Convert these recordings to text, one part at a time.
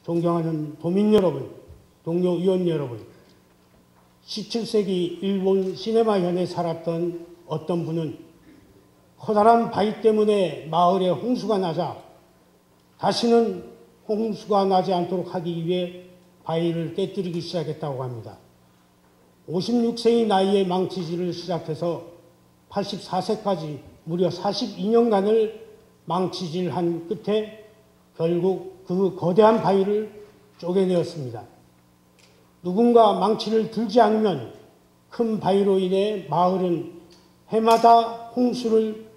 존경하는 도민 여러분, 동료 의원 여러분, 17세기 일본 시네마현에 살았던 어떤 분은 커다란 바위 때문에 마을에 홍수가 나자 다시는 홍수가 나지 않도록 하기 위해 바위를 깨뜨리기 시작했다고 합니다. 56세의 나이에 망치질을 시작해서 84세까지 무려 42년간을 망치질한 끝에 결국 그 거대한 바위를 쪼개내었습니다. 누군가 망치를 들지 않으면 큰 바위로 인해 마을은 해마다 홍수를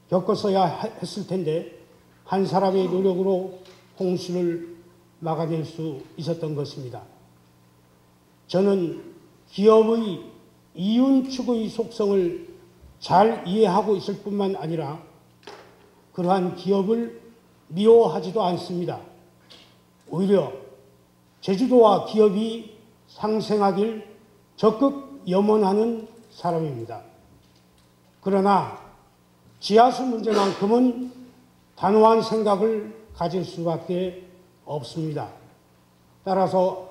겪었어야 했을 텐데 한 사람의 노력으로 홍수를 막아낼 수 있었던 것입니다. 저는 기업의 이윤 추구의 속성을 잘 이해하고 있을 뿐만 아니라 그러한 기업을 미워하지도 않습니다. 오히려 제주도와 기업이 상생하길 적극 염원하는 사람입니다. 그러나 지하수 문제만큼은 단호한 생각을 가질 수밖에 없습니다. 따라서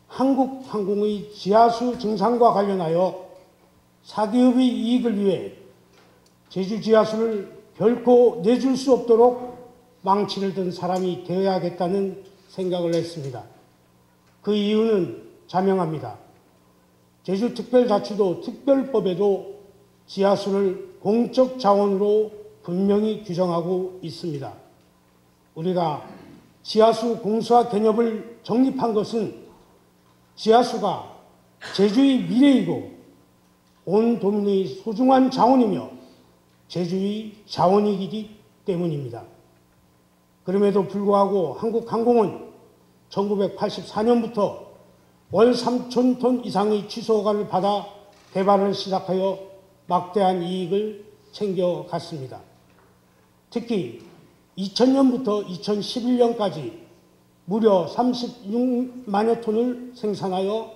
한국항공의 지하수 증산과 관련하여 사기업의 이익을 위해 제주 지하수를 결코 내줄 수 없도록 망치를 든 사람이 되어야겠다는 생각을 했습니다. 그 이유는 자명합니다. 제주특별자치도 특별법에도 지하수를 공적 자원으로 분명히 규정하고 있습니다. 우리가 지하수 공사 개념을 정립한 것은 지하수가 제주의 미래이고 온 도민의 소중한 자원이며 제주의 자원이기 때문입니다. 그럼에도 불구하고 한국항공은 1984년부터 월 3,000톤 이상의 취소허가를 받아 개발을 시작하여 막대한 이익을 챙겨갔습니다. 특히 2000년부터 2011년까지 무려 36만여 톤을 생산하여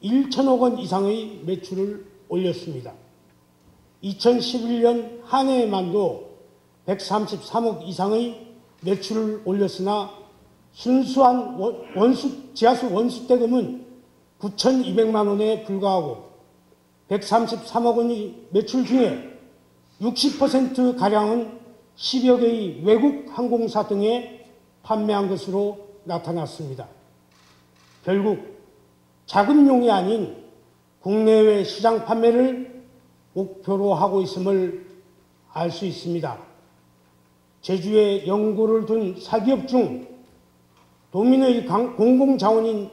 1천억 원 이상의 매출을 올렸습니다. 2011년 한 해에만도 133억 이상의 매출을 올렸으나 순수한 지하수 원수대금은 9,200만 원에 불과하고 133억 원의 매출 중에 60%가량은 10여 개의 외국 항공사 등에 판매한 것으로 나타났습니다. 결국 자금용이 아닌 국내외 시장 판매를 목표로 하고 있음을 알 수 있습니다. 제주에 연고를 둔 사기업 중 도민의 공공자원인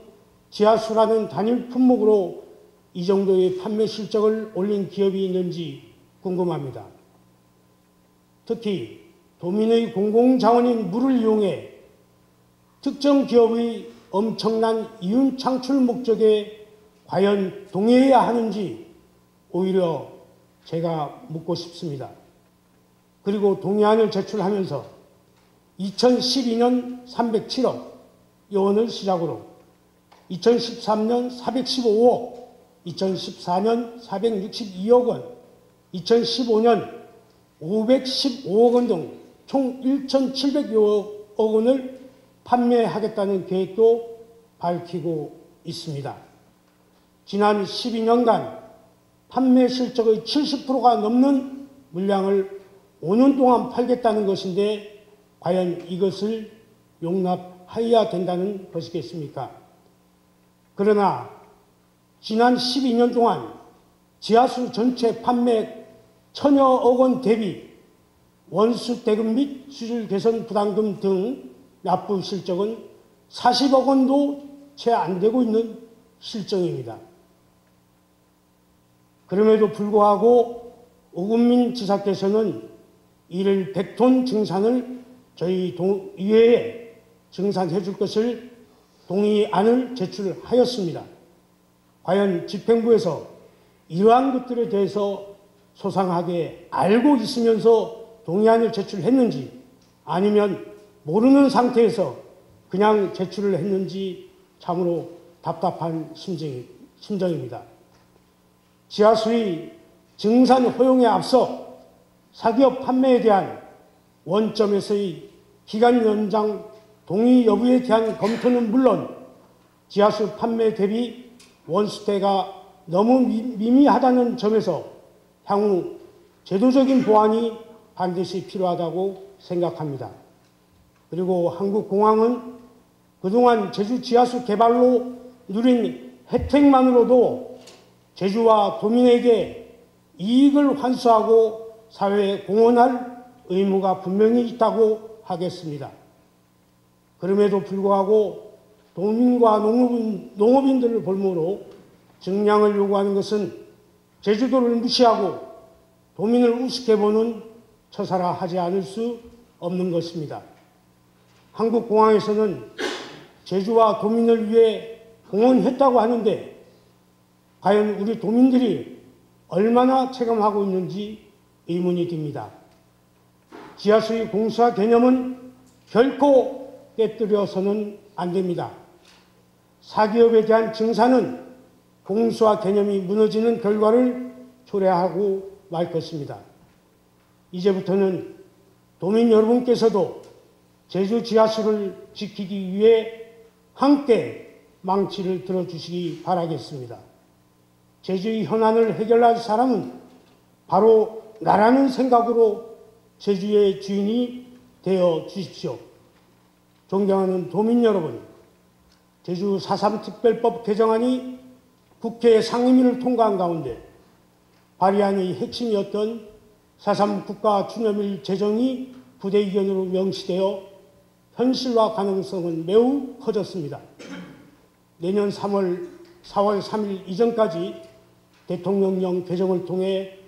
지하수라는 단일 품목으로 이 정도의 판매 실적을 올린 기업이 있는지 궁금합니다. 특히 도민의 공공자원인 물을 이용해 특정 기업의 엄청난 이윤 창출 목적에 과연 동의해야 하는지 오히려 제가 묻고 싶습니다. 그리고 동의안을 제출하면서 2012년 307억 원을 시작으로 2013년 415억, 2014년 462억 원, 2015년 515억 원 등 총 1,700여 억 원을 판매하겠다는 계획도 밝히고 있습니다. 지난 12년간 판매 실적의 70%가 넘는 물량을 5년 동안 팔겠다는 것인데 과연 이것을 용납하여야 된다는 것이겠습니까? 그러나 지난 12년 동안 지하수 전체 판매 1,000여억 원 대비 원수 대금 및 수출 개선 부담금 등 납부 실적은 40억 원도 채 안 되고 있는 실정입니다. 그럼에도 불구하고 오금민 지사께서는 이를 100톤 증산을 저희 의회에 증산해 줄 것을 동의안을 제출하였습니다. 과연 집행부에서 이러한 것들에 대해서 소상하게 알고 있으면서 동의안을 제출했는지 아니면 모르는 상태에서 그냥 제출을 했는지 참으로 답답한 심정입니다. 지하수의 증산 허용에 앞서 사기업 판매에 대한 원점에서의 기간 연장 동의 여부에 대한 검토는 물론 지하수 판매 대비 원수대가 너무 미미하다는 점에서 향후 제도적인 보완이 반드시 필요하다고 생각합니다. 그리고 한국공항은 그동안 제주 지하수 개발로 누린 혜택만으로도 제주와 도민에게 이익을 환수하고 사회에 공헌할 의무가 분명히 있다고 하겠습니다. 그럼에도 불구하고 도민과 농업인들을 볼모로 증량을 요구하는 것은 제주도를 무시하고 도민을 우습게 보는 처사라 하지 않을 수 없는 것입니다. 한국공항에서는 제주와 도민을 위해 공헌했다고 하는데 과연 우리 도민들이 얼마나 체감하고 있는지 의문이 듭니다. 지하수의 공수화 개념은 결코 깨뜨려서는 안 됩니다. 사기업에 대한 증사는 공수화 개념이 무너지는 결과를 초래하고 말 것입니다. 이제부터는 도민 여러분께서도 제주 지하수를 지키기 위해 함께 망치를 들어주시기 바라겠습니다. 제주의 현안을 해결할 사람은 바로 나라는 생각으로 제주의 주인이 되어 주십시오. 존경하는 도민 여러분, 제주 4.3 특별법 개정안이 국회 상임위를 통과한 가운데 발의안의 핵심이었던 4.3 국가주념일 제정이 부대의견으로 명시되어 현실화 가능성은 매우 커졌습니다. 내년 4월 3일 이전까지 대통령령 개정을 통해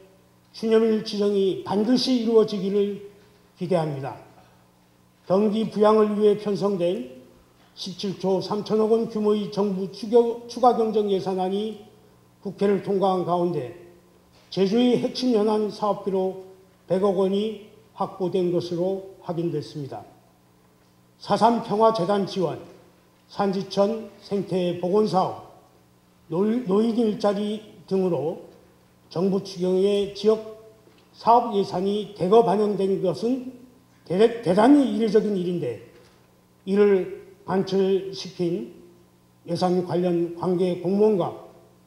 주념일 지정이 반드시 이루어지기를 기대합니다. 경기 부양을 위해 편성된 17조 3천억 원 규모의 정부 추가 경정 예산안이 국회를 통과한 가운데 제주의 핵심 현안 사업비로 100억 원이 확보된 것으로 확인됐습니다. 4.3 평화재단 지원, 산지천 생태 복원사업, 노인 일자리 등으로 정부 추경의 지역 사업 예산이 대거 반영된 것은 대단히 이례적인 일인데 이를 관철시킨 예산 관련 관계 공무원과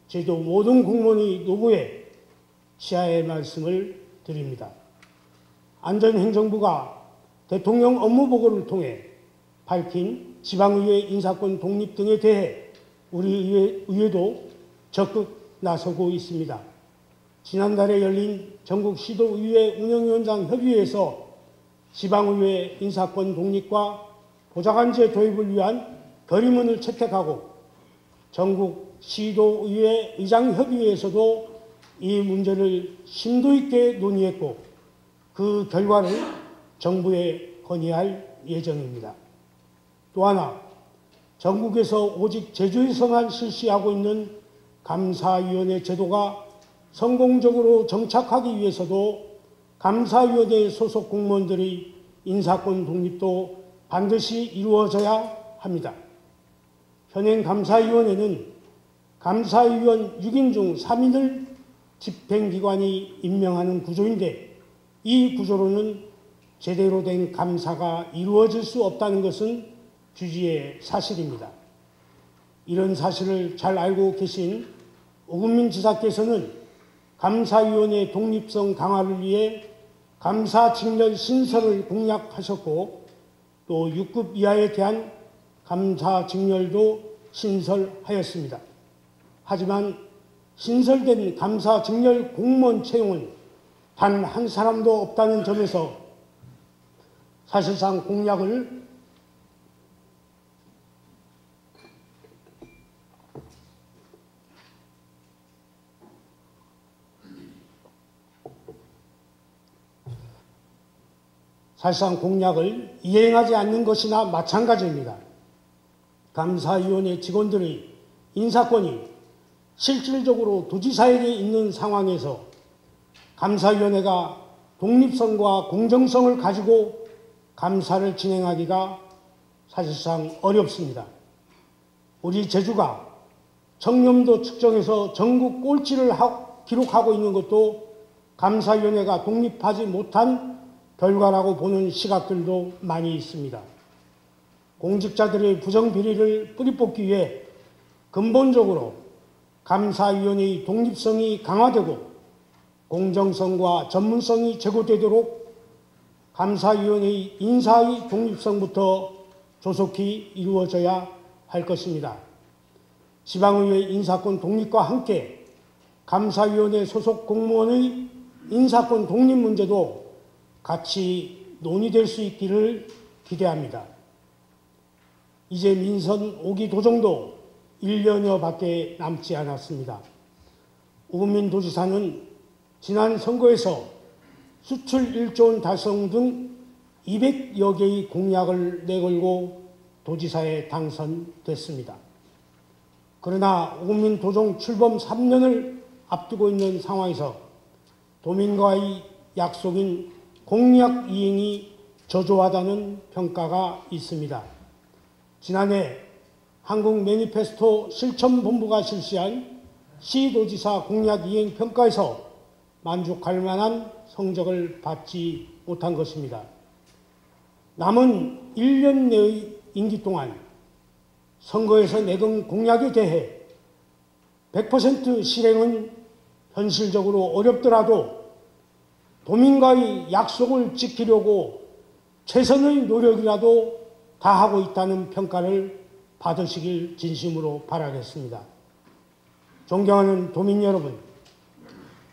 제도 모든 공무원의 노고에 치하의 말씀을 드립니다. 안전행정부가 대통령 업무보고를 통해 밝힌 지방의회 인사권 독립 등에 대해 우리 의회도 적극 나서고 있습니다. 지난달에 열린 전국시도의회 운영위원장 협의회에서 지방의회 인사권 독립과 보좌관제 도입을 위한 결의문을 채택하고 전국 시도의회 의장협의회에서도 이 문제를 심도 있게 논의했고 그 결과를 정부에 건의할 예정입니다. 또 하나, 전국에서 오직 제주에서만 실시하고 있는 감사위원회 제도가 성공적으로 정착하기 위해서도 감사위원회 소속 공무원들의 인사권 독립도 반드시 이루어져야 합니다. 현행 감사위원회는 감사위원 6인 중 3인을 집행기관이 임명하는 구조인데 이 구조로는 제대로 된 감사가 이루어질 수 없다는 것은 주지의 사실입니다. 이런 사실을 잘 알고 계신 오금민 지사께서는 감사위원회 독립성 강화를 위해 감사직렬 신설을 공약하셨고 또 6급 이하에 대한 감사직렬도 신설하였습니다. 하지만 신설된 감사직렬 공무원 채용은 단 한 사람도 없다는 점에서 사실상 공약을 이행하지 않는 것이나 마찬가지입니다. 감사위원회 직원들의 인사권이 실질적으로 도지사에게 있는 상황에서 감사위원회가 독립성과 공정성을 가지고 감사를 진행하기가 사실상 어렵습니다. 우리 제주가 청렴도 측정에서 전국 꼴찌를 기록하고 있는 것도 감사위원회가 독립하지 못한 결과라고 보는 시각들도 많이 있습니다. 공직자들의 부정비리를 뿌리뽑기 위해 근본적으로 감사위원회의 독립성이 강화되고 공정성과 전문성이 제고되도록 감사위원회의 인사의 독립성부터 조속히 이루어져야 할 것입니다. 지방의회 인사권 독립과 함께 감사위원회 소속 공무원의 인사권 독립 문제도 같이 논의될 수 있기를 기대합니다. 이제 민선 5기 도정도 1년여밖에 남지 않았습니다. 우금민 도지사는 지난 선거에서 수출 1조 원 달성 등 200여 개의 공약을 내걸고 도지사에 당선됐습니다. 그러나 우금민 도정 출범 3년을 앞두고 있는 상황에서 도민과의 약속인 공약 이행이 저조하다는 평가가 있습니다. 지난해 한국 매니페스토 실천본부가 실시한 시도지사 공약 이행 평가에서 만족할 만한 성적을 받지 못한 것입니다. 남은 1년 내의 임기 동안 선거에서 내건 공약에 대해 100% 실행은 현실적으로 어렵더라도 도민과의 약속을 지키려고 최선의 노력이라도 다하고 있다는 평가를 받으시길 진심으로 바라겠습니다. 존경하는 도민 여러분,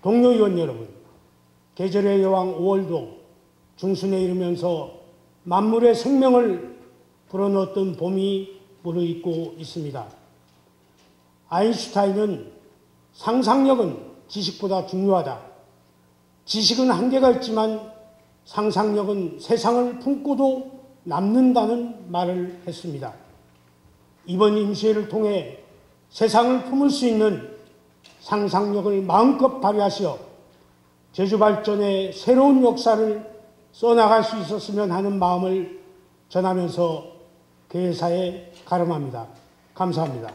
동료 의원 여러분, 계절의 여왕 5월도 중순에 이르면서 만물의 생명을 불어넣었던 봄이 무르익고 있습니다. 아인슈타인은 상상력은 지식보다 중요하다. 지식은 한계가 있지만 상상력은 세상을 품고도 남는다는 말을 했습니다. 이번 임시회를 통해 세상을 품을 수 있는 상상력을 마음껏 발휘하시어 제주 발전의 새로운 역사를 써나갈 수 있었으면 하는 마음을 전하면서 개사에 가름합니다. 감사합니다.